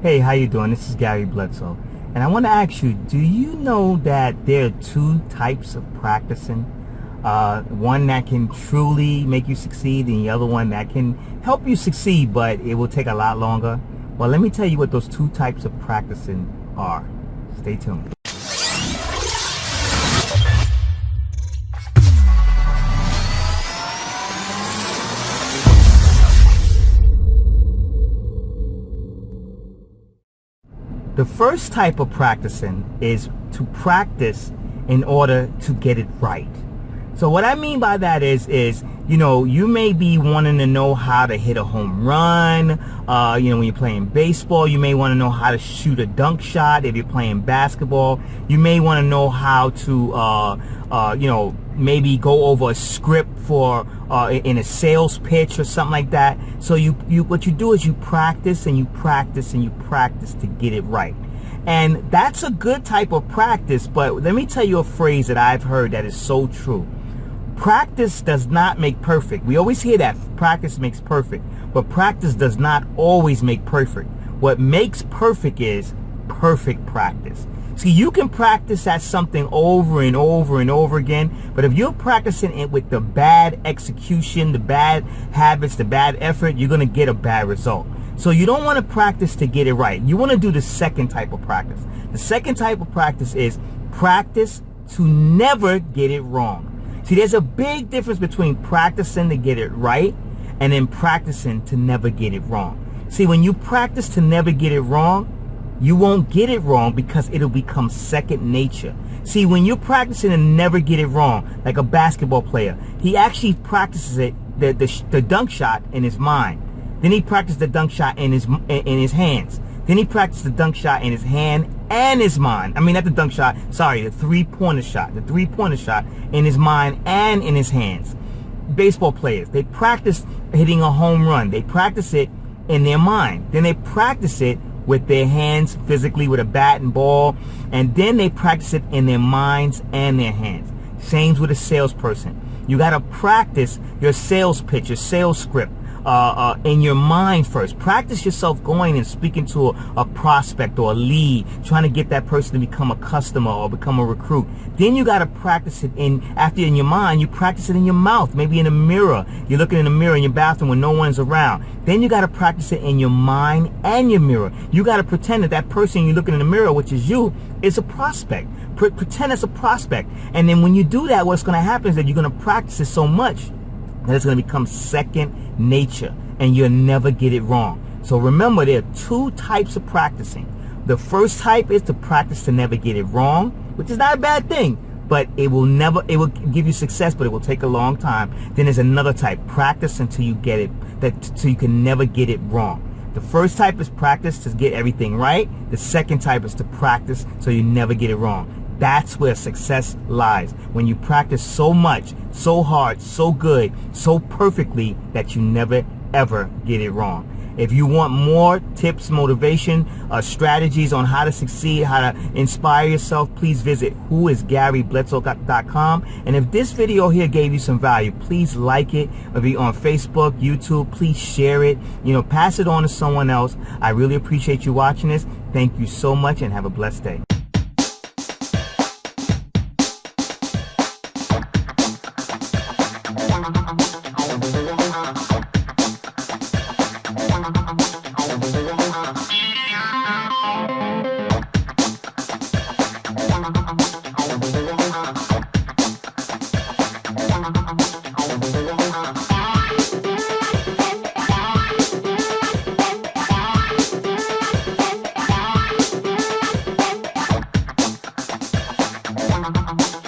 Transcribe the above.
Hey, how you doing? This is Gary Bledsoe. And I want to ask you, do you know that there are two types of practicing? One that can truly make you succeed and the other one that can help you succeed, but it will take a lot longer. Well, let me tell you what those two types of practicing are. Stay tuned. The first type of practicing is to practice in order to get it right. So what I mean by that is you may be wanting to know how to hit a home run. When you're playing baseball, you may want to know how to shoot a dunk shot. If you're playing basketball, you may want to know how to, maybe go over a script for in a sales pitch or something like that. So what you do is you practice and you practice and you practice to get it right. And that's a good type of practice, but let me tell you a phrase that I've heard that is so true. Practice does not make perfect. We always hear that practice makes perfect, but practice does not always make perfect. What makes perfect is perfect practice. See, you can practice at something over and over and over again, but if you're practicing it with the bad execution, the bad habits, the bad effort, you're going to get a bad result. So you don't want to practice to get it right. You want to do the second type of practice. The second type of practice is practice to never get it wrong. See, there's a big difference between practicing to get it right and then practicing to never get it wrong. See, when you practice to never get it wrong, you won't get it wrong because it'll become second nature. See, when you're practicing to never get it wrong, like a basketball player, he actually practices the dunk shot in his mind. Then he practiced the dunk shot in his hands. Then he practiced the dunk shot in his hand and his mind. I mean, not the dunk shot, sorry, the three-pointer shot. The three-pointer shot in his mind and in his hands. Baseball players, they practice hitting a home run. They practice it in their mind. Then they practice it with their hands physically with a bat and ball. And then they practice it in their minds and their hands. Same with a salesperson. You got to practice your sales pitch, your sales script. In your mind first. Practice yourself going and speaking to a prospect or a lead, trying to get that person to become a customer or become a recruit. Then you got to practice it after in your mind, you practice it in your mouth, maybe in a mirror. You're looking in a mirror in your bathroom when no one's around. Then you got to practice it in your mind and your mirror. You got to pretend that person you're looking in the mirror, which is you, is a prospect. Pretend it's a prospect. And then when you do that, what's going to happen is that you're going to practice it so much that it's going to become second nature and you'll never get it wrong. So remember, there are two types of practicing. The first type is to practice to never get it wrong, which is not a bad thing, but it will give you success, but it will take a long time. Then there's another type, practice until you get it, so you can never get it wrong. The first type is practice to get everything right. The second type is to practice so you never get it wrong. That's where success lies. When you practice so much, so hard, so good, so perfectly that you never ever get it wrong. If you want more tips, motivation, strategies on how to succeed, how to inspire yourself, please visit whoisgarybledsoe.com. And if this video here gave you some value, please like it. If you're on Facebook, YouTube, please share it. Pass it on to someone else. I really appreciate you watching this. Thank you so much and have a blessed day. Bye.